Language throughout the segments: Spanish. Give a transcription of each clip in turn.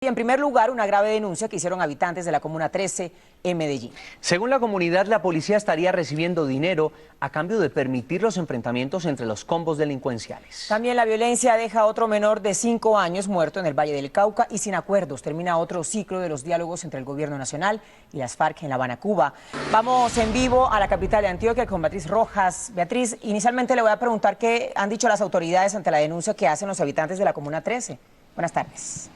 en primer lugar, una grave denuncia que hicieron habitantes de la Comuna 13 en Medellín. Según la comunidad, la policía estaría recibiendo dinero a cambio de permitir los enfrentamientos entre los combos delincuenciales. También la violencia deja a otro menor de 5 años muerto en el Valle del Cauca y sin acuerdos. Termina otro ciclo de los diálogos entre el gobierno nacional y las FARC en La Habana, Cuba. Vamos en vivo a la capital de Antioquia con Beatriz Rojas. Beatriz, inicialmente le voy a preguntar qué han dicho las autoridades ante la denuncia que hacen los habitantes de la Comuna 13. Buenas tardes.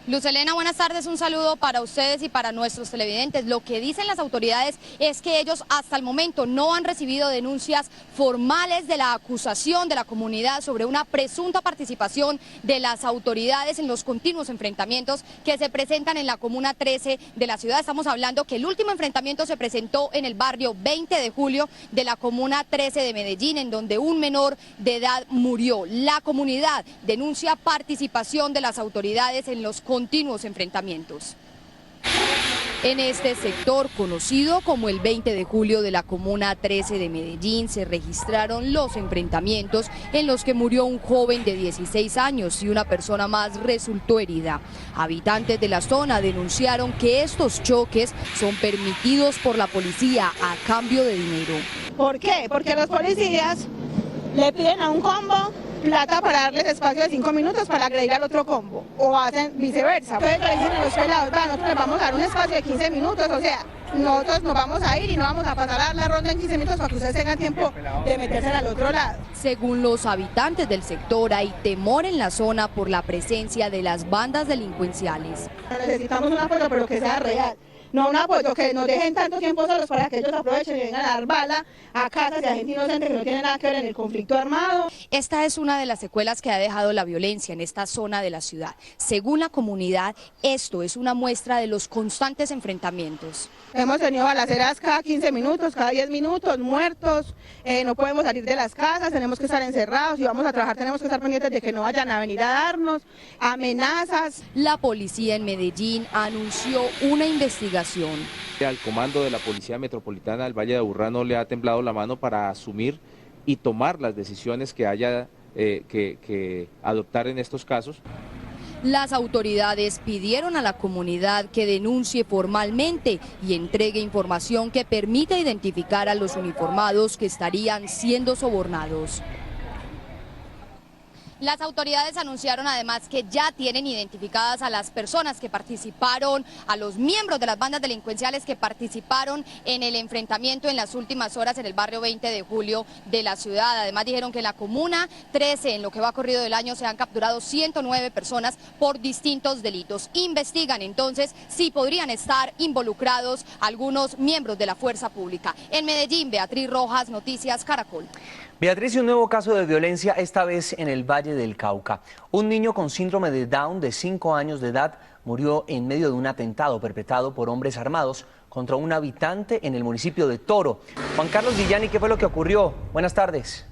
Luz Elena, buenas tardes, un saludo para ustedes y para nuestros televidentes. Lo que dicen las autoridades es que ellos hasta el momento no han recibido denuncias formales de la acusación de la comunidad sobre una presunta participación de las autoridades en los continuos enfrentamientos que se presentan en la Comuna 13 de la ciudad. Estamos hablando que el último enfrentamiento se presentó en el barrio 20 de julio de la Comuna 13 de Medellín, en donde un menor de edad murió. La comunidad denuncia participación de las autoridades en los continuos enfrentamientos. En este sector, conocido como el 20 de julio de la Comuna 13 de Medellín, se registraron los enfrentamientos en los que murió un joven de 16 años y una persona más resultó herida. Habitantes de la zona denunciaron que estos choques son permitidos por la policía a cambio de dinero. ¿Por qué? Porque los policías le piden a un combo plata para darles espacio de 5 minutos para agredir al otro combo, o hacen viceversa. Entonces le dicen a los pelados, nosotros les vamos a dar un espacio de 15 minutos, o sea, nosotros nos vamos a ir y no vamos a pasar a dar la ronda en 15 minutos para que ustedes tengan tiempo de meterse al otro lado. Según los habitantes del sector, hay temor en la zona por la presencia de las bandas delincuenciales. Necesitamos un apoyo, pero que sea real. No un apoyo que nos dejen tanto tiempo solos para que ellos aprovechen y vengan a dar bala a casas de gente inocente que no tiene nada que ver en el conflicto armado. Esta es una de las secuelas que ha dejado la violencia en esta zona de la ciudad. Según la comunidad, esto es una muestra de los constantes enfrentamientos. Hemos tenido balaceras cada 15 minutos, cada 10 minutos, muertos, no podemos salir de las casas, tenemos que estar encerrados, si vamos a trabajar tenemos que estar pendientes de que no vayan a venir a darnos, amenazas. La policía en Medellín anunció una investigación. Al comando de la Policía Metropolitana del Valle de Aburrá no le ha temblado la mano para asumir y tomar las decisiones que haya que adoptar en estos casos. Las autoridades pidieron a la comunidad que denuncie formalmente y entregue información que permita identificar a los uniformados que estarían siendo sobornados. Las autoridades anunciaron además que ya tienen identificadas a las personas que participaron, a los miembros de las bandas delincuenciales que participaron en el enfrentamiento en las últimas horas en el barrio 20 de julio de la ciudad. Además dijeron que en la Comuna 13, en lo que va corrido del año, se han capturado 109 personas por distintos delitos. Investigan entonces si podrían estar involucrados algunos miembros de la fuerza pública. En Medellín, Beatriz Rojas, Noticias Caracol. Beatriz, y un nuevo caso de violencia, esta vez en el Valle del Cauca. Un niño con síndrome de Down de 5 años de edad murió en medio de un atentado perpetrado por hombres armados contra un habitante en el municipio de Toro. Juan Carlos Villani, ¿qué fue lo que ocurrió? Buenas tardes.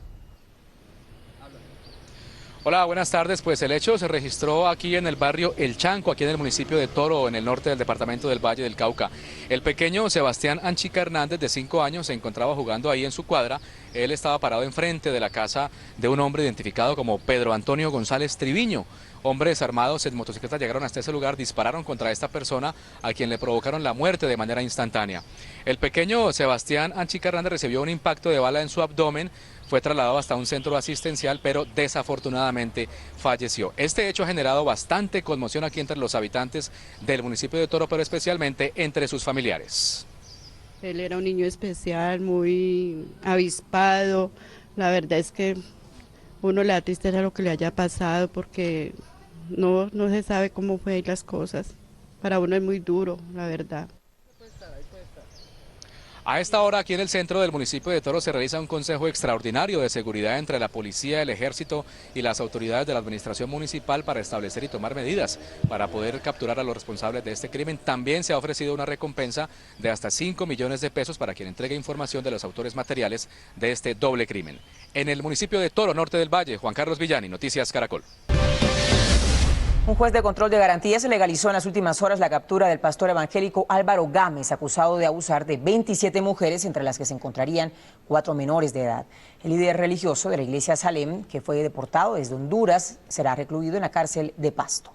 Hola, buenas tardes. Pues el hecho se registró aquí en el barrio El Chanco, aquí en el municipio de Toro, en el norte del departamento del Valle del Cauca. El pequeño Sebastián Anchica Hernández, de 5 años, se encontraba jugando ahí en su cuadra. Él estaba parado enfrente de la casa de un hombre identificado como Pedro Antonio González Triviño. Hombres armados en motocicleta llegaron hasta ese lugar, dispararon contra esta persona, a quien le provocaron la muerte de manera instantánea. El pequeño Sebastián Anchica Hernández recibió un impacto de bala en su abdomen, fue trasladado hasta un centro asistencial, pero desafortunadamente falleció. Este hecho ha generado bastante conmoción aquí entre los habitantes del municipio de Toro, pero especialmente entre sus familiares. Él era un niño especial, muy avispado. La verdad es que uno le da tristeza lo que le haya pasado porque no se sabe cómo fue las cosas. Para uno es muy duro, la verdad. A esta hora aquí en el centro del municipio de Toro se realiza un consejo extraordinario de seguridad entre la policía, el ejército y las autoridades de la administración municipal para establecer y tomar medidas para poder capturar a los responsables de este crimen. También se ha ofrecido una recompensa de hasta 5 millones de pesos para quien entregue información de los autores materiales de este doble crimen. En el municipio de Toro, norte del Valle, Juan Carlos Villani, Noticias Caracol. Un juez de control de garantías legalizó en las últimas horas la captura del pastor evangélico Álvaro Gámez, acusado de abusar de 27 mujeres, entre las que se encontrarían 4 menores de edad. El líder religioso de la iglesia Salem, que fue deportado desde Honduras, será recluido en la cárcel de Pasto.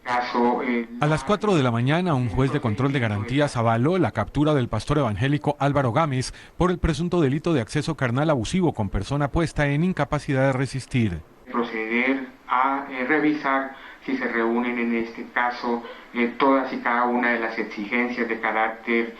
A las 4 de la mañana, un juez de control de garantías avaló la captura del pastor evangélico Álvaro Gámez por el presunto delito de acceso carnal abusivo con persona puesta en incapacidad de resistir. Proceder a revisar si se reúnen en este caso todas y cada una de las exigencias de carácter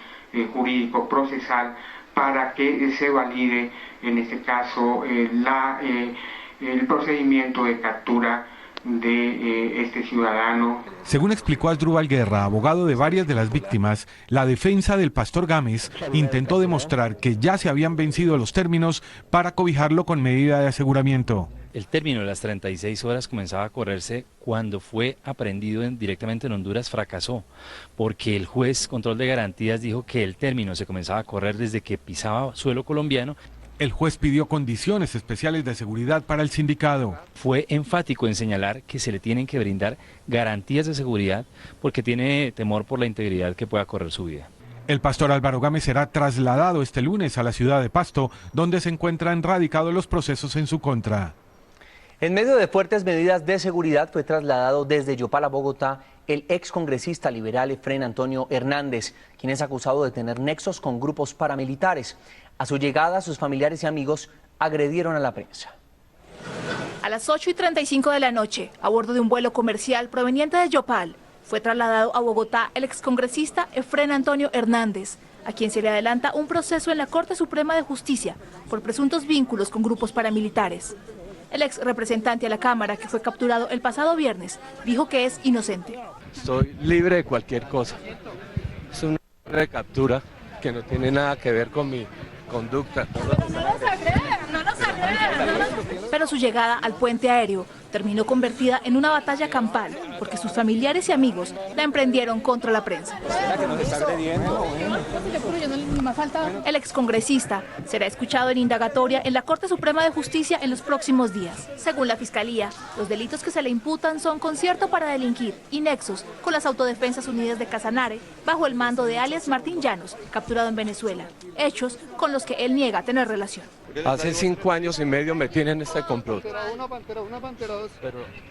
jurídico procesal para que se valide en este caso el procedimiento de captura de este ciudadano. Según explicó Asdrúbal Guerra, abogado de varias de las víctimas, la defensa del pastor Gámez intentó demostrar que ya se habían vencido los términos para cobijarlo con medida de aseguramiento. El término de las 36 horas comenzaba a correrse cuando fue aprehendido directamente en Honduras, fracasó, porque el juez control de garantías dijo que el término se comenzaba a correr desde que pisaba suelo colombiano. El juez pidió condiciones especiales de seguridad para el sindicado. Fue enfático en señalar que se le tienen que brindar garantías de seguridad porque tiene temor por la integridad que pueda correr su vida. El pastor Álvaro Gámez será trasladado este lunes a la ciudad de Pasto, donde se encuentran radicados los procesos en su contra. En medio de fuertes medidas de seguridad fue trasladado desde Yopal a Bogotá el excongresista liberal Efrén Antonio Hernández, quien es acusado de tener nexos con grupos paramilitares. A su llegada, sus familiares y amigos agredieron a la prensa. A las 8:35 de la noche, a bordo de un vuelo comercial proveniente de Yopal, fue trasladado a Bogotá el excongresista Efrén Antonio Hernández, a quien se le adelanta un proceso en la Corte Suprema de Justicia por presuntos vínculos con grupos paramilitares. El ex representante a la Cámara, que fue capturado el pasado viernes, dijo que es inocente. Estoy libre de cualquier cosa. Es una captura que no tiene nada que ver con mi conducta. Pero su llegada al puente aéreo terminó convertida en una batalla campal, porque sus familiares y amigos la emprendieron contra la prensa. El excongresista será escuchado en indagatoria en la Corte Suprema de Justicia en los próximos días. Según la Fiscalía, los delitos que se le imputan son concierto para delinquir y nexos con las Autodefensas Unidas de Casanare, bajo el mando de alias Martín Llanos, capturado en Venezuela, hechos con los que él niega tener relación. Hace 5 años y medio me tienen este complot.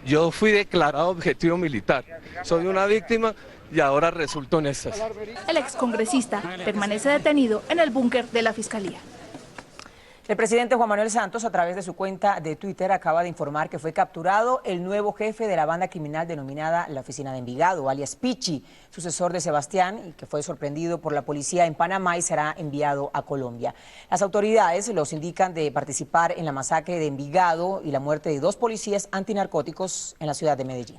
Yo fui declarado objetivo militar. Soy una víctima y ahora resulto en estas. El excongresista permanece detenido en el búnker de la Fiscalía. El presidente Juan Manuel Santos, a través de su cuenta de Twitter, acaba de informar que fue capturado el nuevo jefe de la banda criminal denominada la Oficina de Envigado, alias Pichi, sucesor de Sebastián, y que fue sorprendido por la policía en Panamá y será enviado a Colombia. Las autoridades los indican de participar en la masacre de Envigado y la muerte de 2 policías antinarcóticos en la ciudad de Medellín.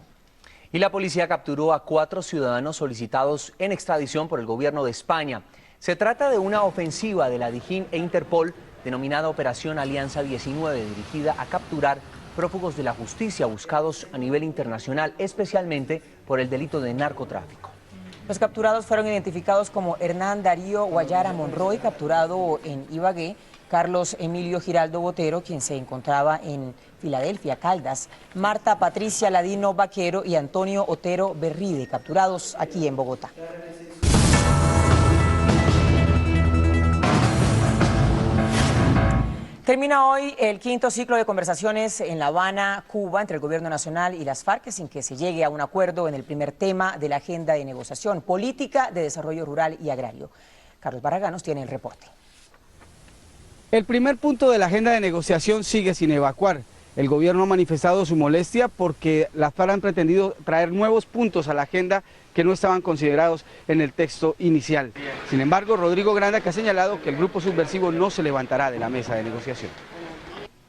Y la policía capturó a 4 ciudadanos solicitados en extradición por el gobierno de España. Se trata de una ofensiva de la DIJÍN e Interpol denominada Operación Alianza 19, dirigida a capturar prófugos de la justicia buscados a nivel internacional, especialmente por el delito de narcotráfico. Los capturados fueron identificados como Hernán Darío Guayara Monroy, capturado en Ibagué, Carlos Emilio Giraldo Botero, quien se encontraba en Filadelfia, Caldas, Marta Patricia Ladino Vaquero y Antonio Otero Berride, capturados aquí en Bogotá. Termina hoy el 5º ciclo de conversaciones en La Habana, Cuba, entre el Gobierno Nacional y las FARC, sin que se llegue a un acuerdo en el primer tema de la agenda de negociación, política de desarrollo rural y agrario. Carlos Barragán nos tiene el reporte. El primer punto de la agenda de negociación sigue sin evacuar. El gobierno ha manifestado su molestia porque las FARC han pretendido traer nuevos puntos a la agenda que no estaban considerados en el texto inicial. Sin embargo, Rodrigo Grandaca ha señalado que el grupo subversivo no se levantará de la mesa de negociación.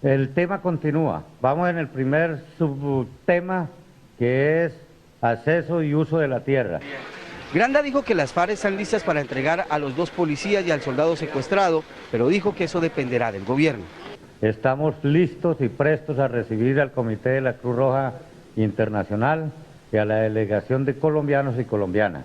El tema continúa. Vamos en el primer subtema, que es acceso y uso de la tierra. Granda dijo que las FARC están listas para entregar a los 2 policías y al soldado secuestrado, pero dijo que eso dependerá del gobierno. Estamos listos y prestos a recibir al Comité de la Cruz Roja Internacional y a la delegación de colombianos y colombianas.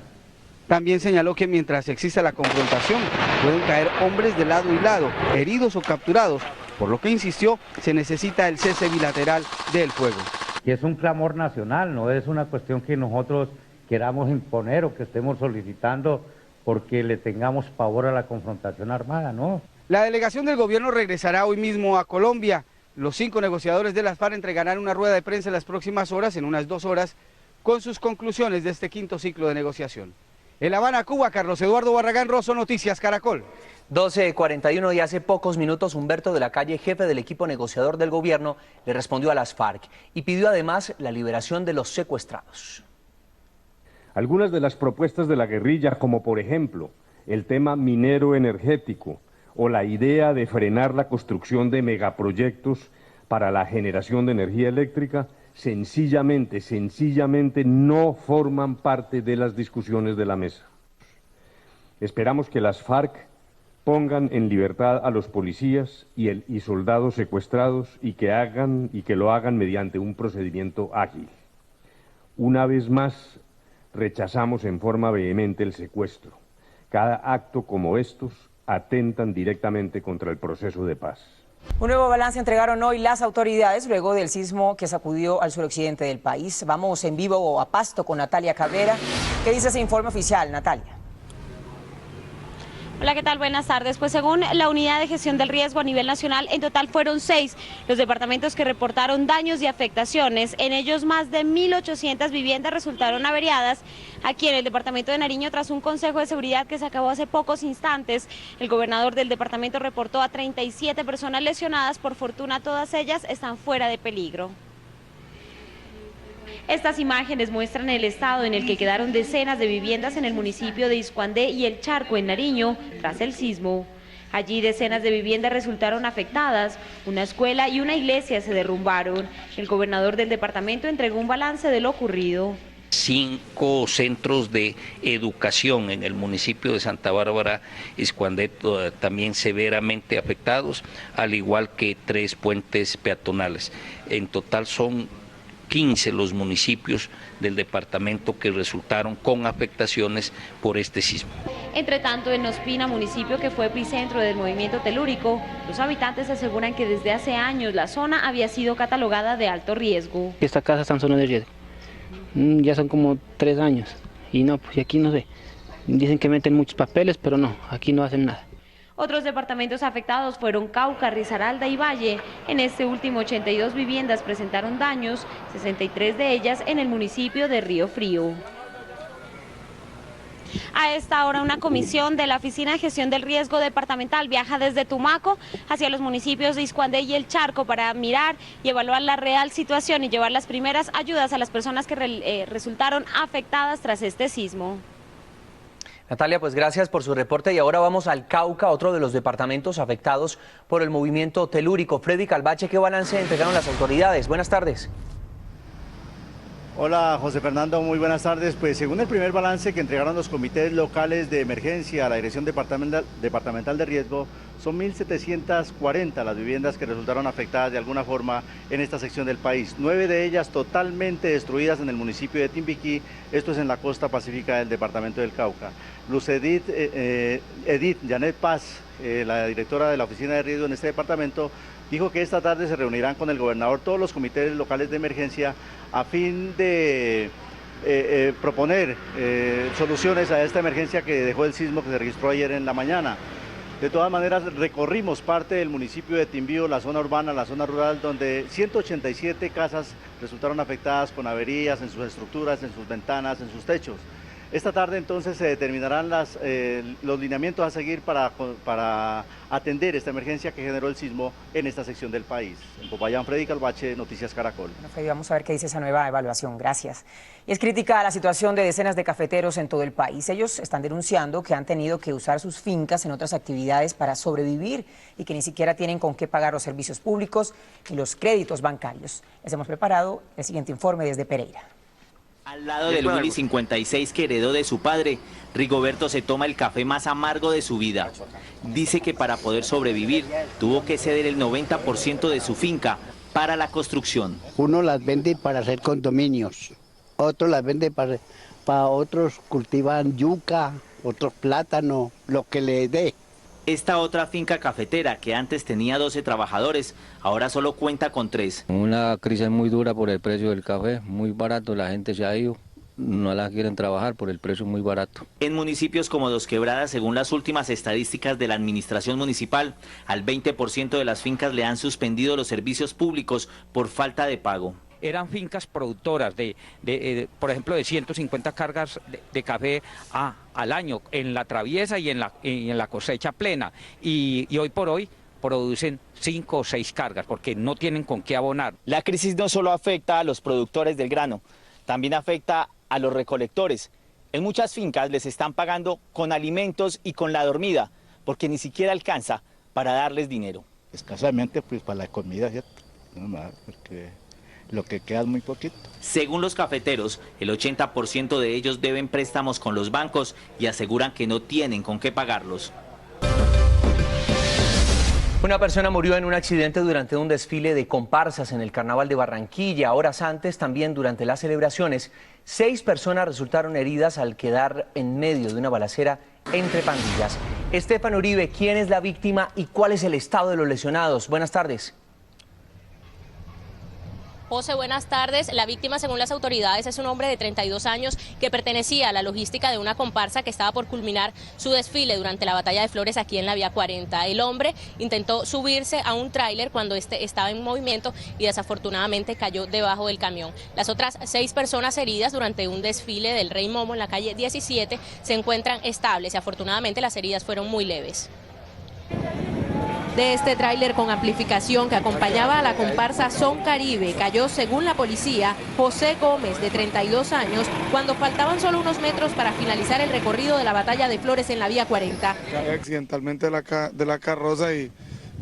También señaló que mientras exista la confrontación, pueden caer hombres de lado y lado, heridos o capturados, por lo que insistió, se necesita el cese bilateral del fuego. Y es un clamor nacional, no es una cuestión que nosotros queramos imponer o que estemos solicitando porque le tengamos pavor a la confrontación armada, ¿no? La delegación del gobierno regresará hoy mismo a Colombia. Los 5 negociadores de las FARC entregarán una rueda de prensa en las próximas horas, en unas 2 horas, con sus conclusiones de este quinto ciclo de negociación. En La Habana, Cuba, Carlos Eduardo Barragán Rosso, Noticias Caracol. 12:41 y hace pocos minutos Humberto de la Calle, jefe del equipo negociador del gobierno, le respondió a las FARC y pidió además la liberación de los secuestrados. Algunas de las propuestas de la guerrilla, como por ejemplo el tema minero energético o la idea de frenar la construcción de megaproyectos para la generación de energía eléctrica, sencillamente no forman parte de las discusiones de la mesa. Esperamos que las FARC pongan en libertad a los policías y soldados secuestrados y que lo hagan mediante un procedimiento ágil. Una vez más, rechazamos en forma vehemente el secuestro. Cada acto como estos atentan directamente contra el proceso de paz. Un nuevo balance entregaron hoy las autoridades luego del sismo que sacudió al suroccidente del país. Vamos en vivo a Pasto con Natalia Cabrera. ¿Qué dice ese informe oficial, Natalia? Hola, ¿qué tal? Buenas tardes. Pues según la Unidad de Gestión del Riesgo a nivel nacional, en total fueron 6 los departamentos que reportaron daños y afectaciones. En ellos más de 1.800 viviendas resultaron averiadas. Aquí en el departamento de Nariño, tras un consejo de seguridad que se acabó hace pocos instantes, el gobernador del departamento reportó a 37 personas lesionadas. Por fortuna, todas ellas están fuera de peligro. Estas imágenes muestran el estado en el que quedaron decenas de viviendas en el municipio de Iscuandé y El Charco, en Nariño, tras el sismo. Allí decenas de viviendas resultaron afectadas, una escuela y una iglesia se derrumbaron. El gobernador del departamento entregó un balance de lo ocurrido. 5 centros de educación en el municipio de Santa Bárbara, Iscuandé, también severamente afectados, al igual que 3 puentes peatonales. En total son 15 los municipios del departamento que resultaron con afectaciones por este sismo. Entre tanto, en Ospina, municipio que fue epicentro del movimiento telúrico, los habitantes aseguran que desde hace años la zona había sido catalogada de alto riesgo. Esta casa está en zona de riesgo. Ya son como 3 años y no, pues aquí no sé. Dicen que meten muchos papeles, pero no, aquí no hacen nada. Otros departamentos afectados fueron Cauca, Risaralda y Valle. En este último, 82 viviendas presentaron daños, 63 de ellas en el municipio de Río Frío. A esta hora, una comisión de la Oficina de Gestión del Riesgo Departamental viaja desde Tumaco hacia los municipios de Iscuandé y El Charco para mirar y evaluar la real situación y llevar las primeras ayudas a las personas que resultaron afectadas tras este sismo. Natalia, pues gracias por su reporte y ahora vamos al Cauca, otro de los departamentos afectados por el movimiento telúrico. Freddy Calvache, ¿qué balance entregaron las autoridades? Buenas tardes. Hola José Fernando, muy buenas tardes. Pues según el primer balance que entregaron los comités locales de emergencia a la Dirección Departamental de Riesgo, son 1.740 las viviendas que resultaron afectadas de alguna forma en esta sección del país. 9 de ellas totalmente destruidas en el municipio de Timbiquí, esto es en la costa pacífica del departamento del Cauca. Luz Edith Janet Paz, la directora de la Oficina de Riesgo en este departamento, dijo que esta tarde se reunirán con el gobernador todos los comités locales de emergencia a fin de proponer soluciones a esta emergencia que dejó el sismo que se registró ayer en la mañana. De todas maneras, recorrimos parte del municipio de Timbío, la zona urbana, la zona rural, donde 187 casas resultaron afectadas con averías en sus estructuras, en sus ventanas, en sus techos. Esta tarde entonces se determinarán los lineamientos a seguir para atender esta emergencia que generó el sismo en esta sección del país. En Popayán, Freddy Calvache, Noticias Caracol. Bueno, Freddy, vamos a ver qué dice esa nueva evaluación. Gracias. Y es crítica la situación de decenas de cafeteros en todo el país. Ellos están denunciando que han tenido que usar sus fincas en otras actividades para sobrevivir y que ni siquiera tienen con qué pagar los servicios públicos y los créditos bancarios. Les hemos preparado el siguiente informe desde Pereira. Al lado del Willy 56 que heredó de su padre, Rigoberto se toma el café más amargo de su vida. Dice que para poder sobrevivir tuvo que ceder el 90% de su finca para la construcción. Uno las vende para hacer condominios, otro las vende para otros cultivan yuca, otros plátano, lo que le dé. Esta otra finca cafetera, que antes tenía 12 trabajadores, ahora solo cuenta con 3. Una crisis muy dura por el precio del café, muy barato, la gente se ha ido, no la quieren trabajar por el precio muy barato. En municipios como Dos Quebradas, según las últimas estadísticas de la administración municipal, al 20% de las fincas le han suspendido los servicios públicos por falta de pago. eran fincas productoras por ejemplo, de 150 cargas de café al año en la traviesa y en la cosecha plena, y hoy por hoy producen 5 o 6 cargas porque no tienen con qué abonar. La crisis no solo afecta a los productores del grano, también afecta a los recolectores. En muchas fincas les están pagando con alimentos y con la dormida, porque ni siquiera alcanza para darles dinero. Escasamente pues para la comida, ¿cierto? No más, porque lo que queda es muy poquito. Según los cafeteros, el 80% de ellos deben préstamos con los bancos y aseguran que no tienen con qué pagarlos. Una persona murió en un accidente durante un desfile de comparsas en el Carnaval de Barranquilla. Horas antes, también durante las celebraciones, 6 personas resultaron heridas al quedar en medio de una balacera entre pandillas. Estefan Uribe, ¿quién es la víctima y cuál es el estado de los lesionados? Buenas tardes. José, buenas tardes. La víctima, según las autoridades, es un hombre de 32 años que pertenecía a la logística de una comparsa que estaba por culminar su desfile durante la Batalla de Flores aquí en la Vía 40. El hombre intentó subirse a un tráiler cuando este estaba en movimiento y desafortunadamente cayó debajo del camión. Las otras 6 personas heridas durante un desfile del Rey Momo en la calle 17 se encuentran estables y afortunadamente las heridas fueron muy leves. De este tráiler con amplificación que acompañaba a la comparsa Son Caribe cayó, según la policía, José Gómez, de 32 años, cuando faltaban solo unos metros para finalizar el recorrido de la Batalla de Flores en la Vía 40. Cae accidentalmente de la carroza y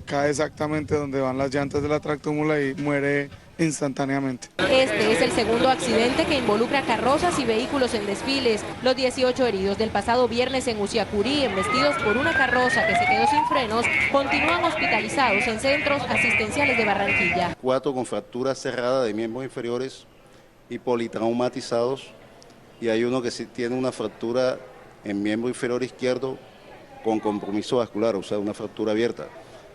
cae exactamente donde van las llantas de la tractómula y muere instantáneamente. Este es el segundo accidente que involucra carrozas y vehículos en desfiles. Los 18 heridos del pasado viernes en Uciacurí, embestidos por una carroza que se quedó sin frenos, continúan hospitalizados en centros asistenciales de Barranquilla. 4 con fracturas cerradas de miembros inferiores y politraumatizados, y hay uno que sí tiene una fractura en miembro inferior izquierdo con compromiso vascular, o sea, una fractura abierta.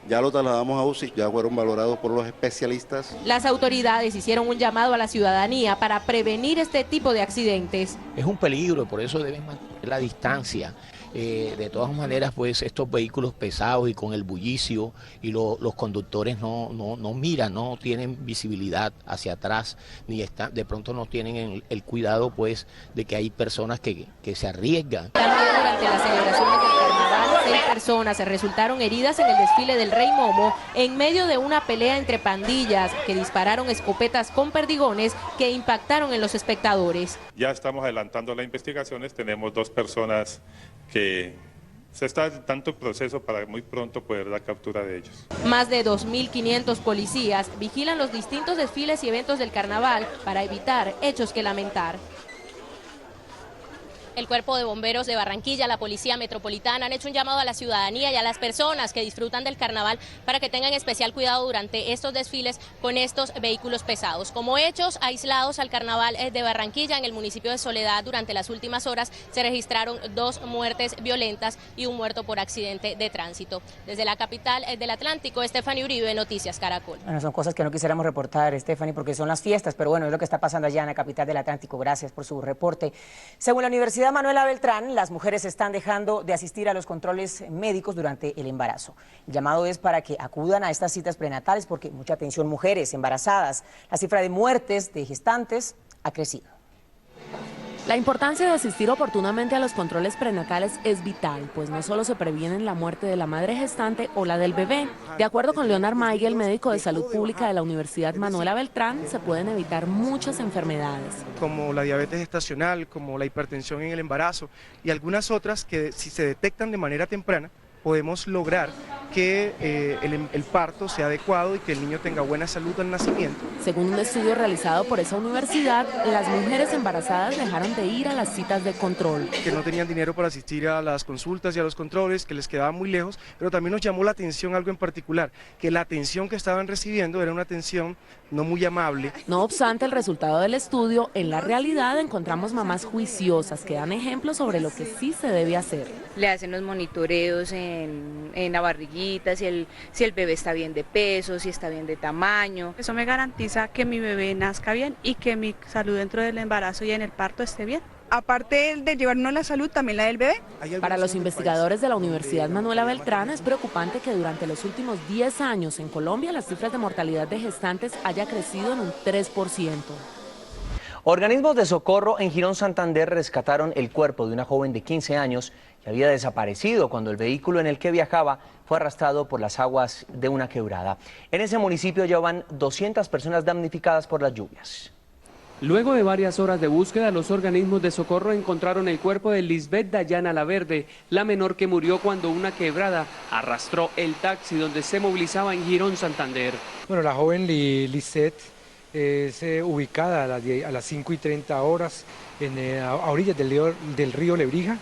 Ya lo trasladamos a UCI, ya fueron valorados por los especialistas. Las autoridades hicieron un llamado a la ciudadanía para prevenir este tipo de accidentes. Es un peligro, por eso deben mantener la distancia. De todas maneras, pues estos vehículos pesados y con el bullicio y los conductores no miran, no tienen visibilidad hacia atrás, ni de pronto no tienen el cuidado pues de que hay personas que se arriesgan. También durante las celebraciones del carnaval, 6 personas resultaron heridas en el desfile del Rey Momo en medio de una pelea entre pandillas que dispararon escopetas con perdigones que impactaron en los espectadores. Ya estamos adelantando las investigaciones, tenemos 2 personas que se está dando un proceso para muy pronto poder dar captura de ellos. Más de 2.500 policías vigilan los distintos desfiles y eventos del carnaval para evitar hechos que lamentar. El Cuerpo de Bomberos de Barranquilla, la Policía Metropolitana han hecho un llamado a la ciudadanía y a las personas que disfrutan del carnaval para que tengan especial cuidado durante estos desfiles con estos vehículos pesados. Como hechos aislados al carnaval de Barranquilla, en el municipio de Soledad durante las últimas horas se registraron 2 muertes violentas y un muerto por accidente de tránsito. Desde la capital del Atlántico, Estefany Uribe, Noticias Caracol. Bueno, son cosas que no quisiéramos reportar, Estefany, porque son las fiestas, pero bueno, es lo que está pasando allá en la capital del Atlántico. Gracias por su reporte. Según la Universidad Manuela Beltrán, las mujeres están dejando de asistir a los controles médicos durante el embarazo. El llamado es para que acudan a estas citas prenatales porque mucha atención mujeres embarazadas. La cifra de muertes de gestantes ha crecido. La importancia de asistir oportunamente a los controles prenatales es vital, pues no solo se previene la muerte de la madre gestante o la del bebé. De acuerdo con Leonard Maigel, médico de salud pública de la Universidad Manuela Beltrán, se pueden evitar muchas enfermedades. Como la diabetes gestacional, como la hipertensión en el embarazo y algunas otras que si se detectan de manera temprana, podemos lograr que el parto sea adecuado y que el niño tenga buena salud al nacimiento. Según un estudio realizado por esa universidad, las mujeres embarazadas dejaron de ir a las citas de control. Que no tenían dinero para asistir a las consultas y a los controles, que les quedaba muy lejos, pero también nos llamó la atención algo en particular, que la atención que estaban recibiendo era una atención no muy amable. No obstante el resultado del estudio, en la realidad encontramos mamás juiciosas que dan ejemplos sobre lo que sí se debe hacer. Le hacen los monitoreos en la barriguita, si el bebé está bien de peso, si está bien de tamaño. Eso me garantiza que mi bebé nazca bien y que mi salud dentro del embarazo y en el parto esté bien. aparte de llevarnos la salud, también la del bebé. Para los investigadores de la Universidad Manuela Beltrán es preocupante que durante los últimos 10 años en Colombia las cifras de mortalidad de gestantes haya crecido en un 3%. Organismos de socorro en Girón, Santander rescataron el cuerpo de una joven de 15 años que había desaparecido cuando el vehículo en el que viajaba fue arrastrado por las aguas de una quebrada. En ese municipio ya van 200 personas damnificadas por las lluvias. Luego de varias horas de búsqueda, los organismos de socorro encontraron el cuerpo de Lisbeth Dayana Laverde, la menor que murió cuando una quebrada arrastró el taxi donde se movilizaba en Girón, Santander. Bueno, la joven Lisbeth es ubicada a las 5:30 a orillas del río Lebrija,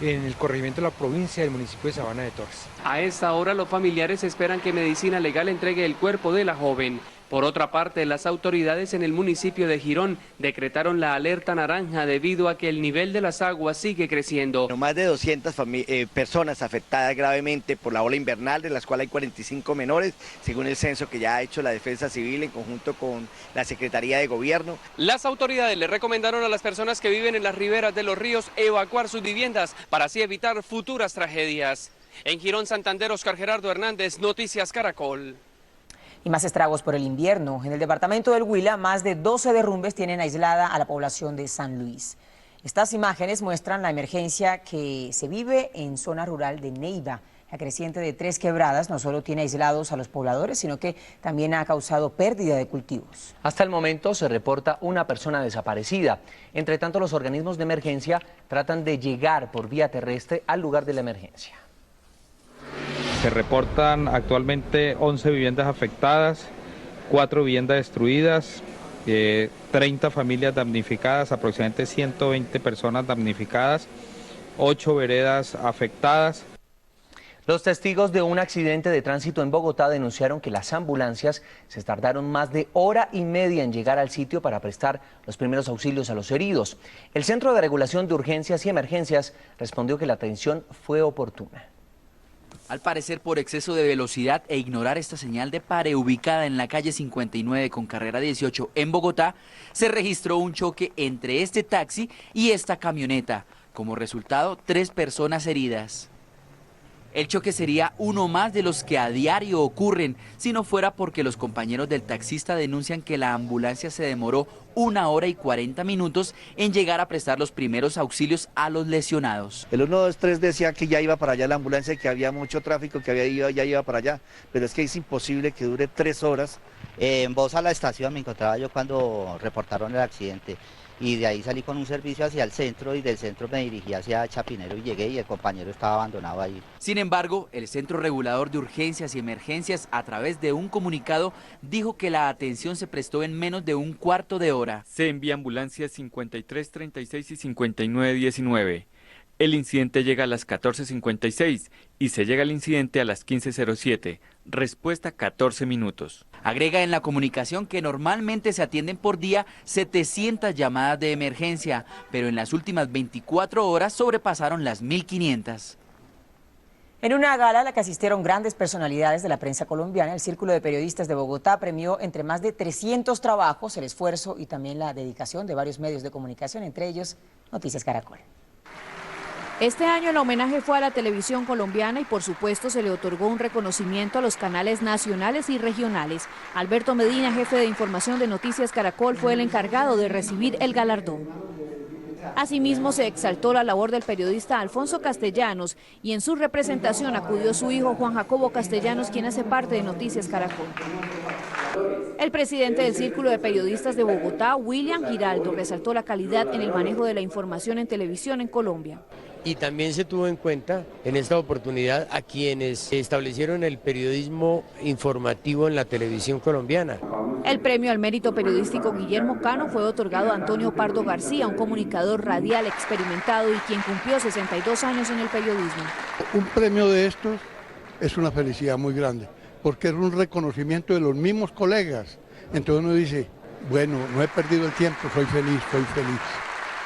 en el corregimiento de la provincia del municipio de Sabana de Torres. A esta hora los familiares esperan que Medicina Legal entregue el cuerpo de la joven. Por otra parte, las autoridades en el municipio de Girón decretaron la alerta naranja debido a que el nivel de las aguas sigue creciendo. Más de 200 personas afectadas gravemente por la ola invernal, de las cuales hay 45 menores, según el censo que ya ha hecho la Defensa Civil en conjunto con la Secretaría de Gobierno. Las autoridades le recomendaron a las personas que viven en las riberas de los ríos evacuar sus viviendas para así evitar futuras tragedias. En Girón, Santander, Oscar Gerardo Hernández, Noticias Caracol. Y más estragos por el invierno. En el departamento del Huila, más de 12 derrumbes tienen aislada a la población de San Luis. Estas imágenes muestran la emergencia que se vive en zona rural de Neiva. La creciente de 3 quebradas no solo tiene aislados a los pobladores, sino que también ha causado pérdida de cultivos. Hasta el momento se reporta una persona desaparecida. Entre tanto, los organismos de emergencia tratan de llegar por vía terrestre al lugar de la emergencia. Se reportan actualmente 11 viviendas afectadas, 4 viviendas destruidas, 30 familias damnificadas, aproximadamente 120 personas damnificadas, 8 veredas afectadas. Los testigos de un accidente de tránsito en Bogotá denunciaron que las ambulancias se tardaron más de hora y media en llegar al sitio para prestar los primeros auxilios a los heridos. El Centro de Regulación de Urgencias y Emergencias respondió que la atención fue oportuna. Al parecer, por exceso de velocidad e ignorar esta señal de pare ubicada en la calle 59 con carrera 18 en Bogotá, se registró un choque entre este taxi y esta camioneta. Como resultado, 3 personas heridas. El choque sería uno más de los que a diario ocurren, si no fuera porque los compañeros del taxista denuncian que la ambulancia se demoró 1 hora y 40 minutos en llegar a prestar los primeros auxilios a los lesionados. El 123 decía que ya iba para allá la ambulancia, que había mucho tráfico, que ya iba para allá, pero es que es imposible que dure 3 horas. En voz a la estación me encontraba yo cuando reportaron el accidente. Y de ahí salí con un servicio hacia el centro y del centro me dirigí hacia Chapinero y llegué y el compañero estaba abandonado ahí. Sin embargo, el Centro Regulador de Urgencias y Emergencias, a través de un comunicado, dijo que la atención se prestó en menos de un cuarto de hora. Se envía ambulancias 5336 y 5919. El incidente llega a las 14:56 y se llega al incidente a las 15:07. Respuesta 14 minutos. Agrega en la comunicación que normalmente se atienden por día 700 llamadas de emergencia, pero en las últimas 24 horas sobrepasaron las 1500. En una gala a la que asistieron grandes personalidades de la prensa colombiana, el Círculo de Periodistas de Bogotá premió entre más de 300 trabajos el esfuerzo y también la dedicación de varios medios de comunicación, entre ellos Noticias Caracol. Este año el homenaje fue a la televisión colombiana y por supuesto se le otorgó un reconocimiento a los canales nacionales y regionales. Alberto Medina, jefe de información de Noticias Caracol, fue el encargado de recibir el galardón. Asimismo se exaltó la labor del periodista Alfonso Castellanos y en su representación acudió su hijo Juan Jacobo Castellanos, quien hace parte de Noticias Caracol. El presidente del Círculo de Periodistas de Bogotá, William Giraldo, resaltó la calidad en el manejo de la información en televisión en Colombia. Y también se tuvo en cuenta en esta oportunidad a quienes establecieron el periodismo informativo en la televisión colombiana. El premio al mérito periodístico Guillermo Cano fue otorgado a Antonio Pardo García, un comunicador radial experimentado y quien cumplió 62 años en el periodismo. Un premio de estos es una felicidad muy grande, porque es un reconocimiento de los mismos colegas. Entonces uno dice, bueno, no he perdido el tiempo, soy feliz, soy feliz.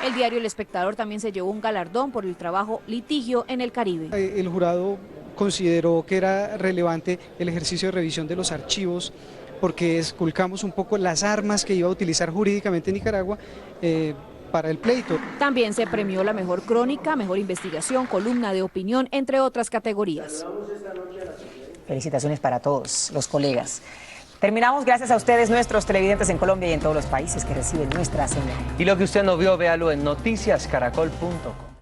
El diario El Espectador también se llevó un galardón por el trabajo Litigio en el Caribe. El jurado consideró que era relevante el ejercicio de revisión de los archivos porque esculcamos un poco las armas que iba a utilizar jurídicamente Nicaragua para el pleito. También se premió la mejor crónica, mejor investigación, columna de opinión, entre otras categorías. Felicitaciones para todos los colegas. Terminamos gracias a ustedes, nuestros televidentes en Colombia y en todos los países que reciben nuestra señal. Y lo que usted no vio, véalo en noticiascaracol.com.